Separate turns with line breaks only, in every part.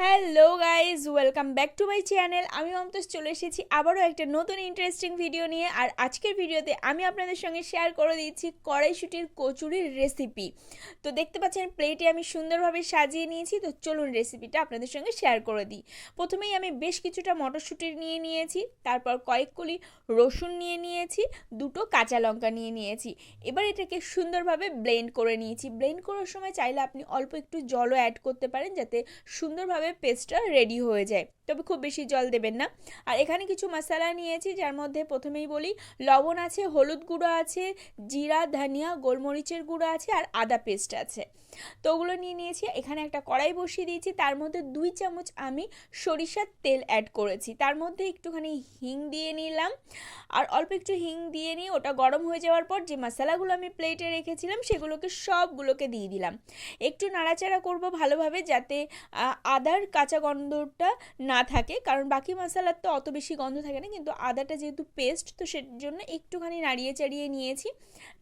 Hello guys, welcome back to my channel. আমি অন্তস চলে এসেছি আবারও একটা নতুন ইন্টারেস্টিং ভিডিও নিয়ে। আর আজকের ভিডিওতে আমি আপনাদের সঙ্গে শেয়ার করে দিচ্ছি কড়াইশুঁটির কচুরির রেসিপি। তো দেখতে পাচ্ছেন প্লেটে আমি সুন্দরভাবে সাজিয়ে নিয়েছি। তো চলুন রেসিপিটা আপনাদের সঙ্গে শেয়ার করে দিই। প্রথমেই আমি বেশ কিছুটা মটরশুঁটি নিয়ে নিয়েছি, তারপর কয়েক কলি রসুন নিয়ে নিয়েছি, দুটো কাঁচা লঙ্কা নিয়ে নিয়েছি। এবার এটাকে সুন্দরভাবে ব্লেন্ড করে নিয়েছি। ব্লেন্ড করার সময় চাইলে আপনি অল্প একটু জলও অ্যাড করতে পারেন, যাতে সুন্দরভাবে পেস্টটা রেডি হয়ে যায়, তবে খুব বেশি জল দেবেন না। আর এখানে কিছু মশলা নিয়েছি, যার মধ্যে প্রথমেই বলি লবণ আছে, হলুদ গুঁড়ো আছে, জিরা ধনিয়া গোলমরিচের গুঁড়ো আছে, আর আদা পেস্ট আছে। তো ওগুলো নিয়ে নিয়েছি। এখানে একটা কড়াই বসিয়ে দিয়েছি, তার মধ্যে 2 চামচ আমি সরিষার তেল অ্যাড করেছি। তার মধ্যে একটুখানি হিং দিয়ে নিলাম, আর অল্প একটু হিং দিয়ে নিয়ে ওটা গরম হয়ে যাওয়ার পর যে মশলাগুলো আমি প্লেটে রেখেছিলাম সেগুলোকে সবগুলোকে দিয়ে দিলাম। একটু নাড়াচাড়া করব ভালোভাবে, যাতে আদার কাঁচা গন্ধটা না থাকে, কারণ বাকি মশলার তো অত বেশি গন্ধ থাকে না, কিন্তু আদাটা যেহেতু পেস্ট, তো সের জন্য একটুখানি নাড়িয়ে চাড়িয়ে নিয়েছি।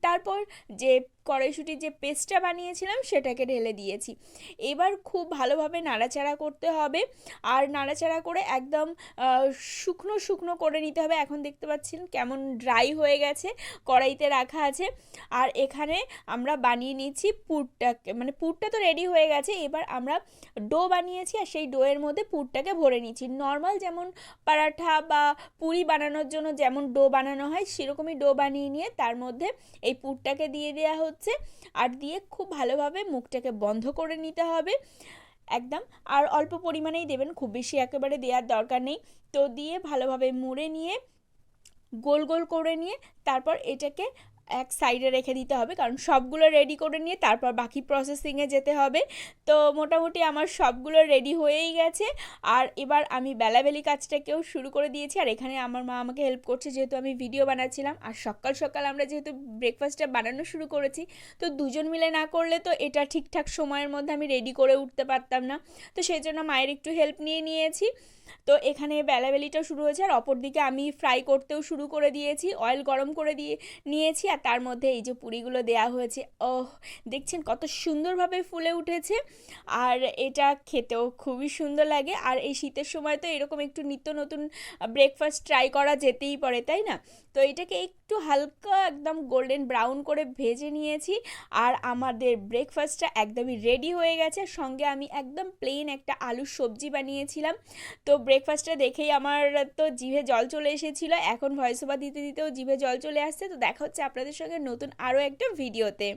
তারপর যে কড়াইশুঁটির যে পেস্টটা বানিয়েছিলাম সেটাকে ঢেলে দিয়েছি। এবার খুব ভালোভাবে নাড়াচাড়া করতে হবে, আর নাড়াচাড়া করে একদম শুকনো শুকনো করে নিতে হবে। এখন দেখতে পাচ্ছেন কেমন ড্রাই হয়ে গেছে, কড়াইতে রাখা আছে। আর এখানে আমরা বানিয়ে নিয়েছি পুরটাকে, মানে পুরটা তো রেডি হয়ে গেছে। এবার আমরা ডো বানিয়েছি, আর সেই ডোয়ের মধ্যে পুরটাকে ভরে নিচ্ছি। নর্মাল যেমন পরাঠা বা পুরি বানানোর জন্য যেমন ডো বানানো হয়, সেরকমই ডো বানিয়ে নিয়ে তার মধ্যে এই পুরটাকে দিয়ে দেওয়া হচ্ছে, আর দিয়ে খুব ভালোভাবে মুখটাকে বন্ধ করে নিতে হবে একদম। আর অল্প পরিমাণেই দেবেন, খুব বেশি একেবারে দেওয়ার দরকার নেই। তো দিয়ে ভালোভাবে মুড়ে নিয়ে গোল গোল করে নিয়ে তারপর এটাকে এক সাইডে রেখে দিতে হবে, কারণ সবগুলো রেডি করে নিয়ে তারপর বাকি প্রসেসিংয়ে যেতে হবে। তো মোটামুটি আমার সবগুলো রেডি হয়েই গেছে। আর এবার আমি বেলাবেলি কাজটাকেও শুরু করে দিয়েছি। আর এখানে আমার মা আমাকে হেল্প করছে, যেহেতু আমি ভিডিও বানাচ্ছিলাম। আর সকাল সকাল আমরা যেহেতু ব্রেকফাস্টটা বানানো শুরু করেছি, তো দুজন মিলে না করলে তো এটা ঠিকঠাক সময়ের মধ্যে আমি রেডি করে উঠতে পারতাম না। তো সেই জন্য মায়ের একটু হেল্প নিয়ে নিয়েছি। তো এখানে বেলাবেলিটা শুরু হয়েছে, আর অপর দিকে আমি ফ্রাই করতেও শুরু করে দিয়েছি। অয়েল গরম করে দিয়ে নিয়েছি, আর তার মধ্যে এই যে পুরিগুলো দেয়া হয়েছে। ওহ, দেখছেন কত সুন্দরভাবে ফুলে উঠেছে, আর এটা খেতেও খুবই সুন্দর লাগে। আর এই শীতের সময় তো এরকম একটু নিত্য নতুন ব্রেকফাস্ট ট্রাই করা যেতেই পারে, তাই না? তো এটাকে একটু হালকা একদম গোল্ডেন ব্রাউন করে ভেজে নিয়েছি, আর আমাদের ব্রেকফাস্টটা একদমই রেডি হয়ে গেছে। সঙ্গে আমি একদম প্লেন একটা আলুর সবজি বানিয়েছিলাম। তো ব্রেকফাস্টটা দেখেই আমার তো জিভে জল চলে এসেছিলো। এখন ভয়েস ওভার দিতে দিতেও জিভে জল চলে আসছে। তো দেখা হচ্ছে আপনাদের সঙ্গে নতুন আরও একটা ভিডিওতে।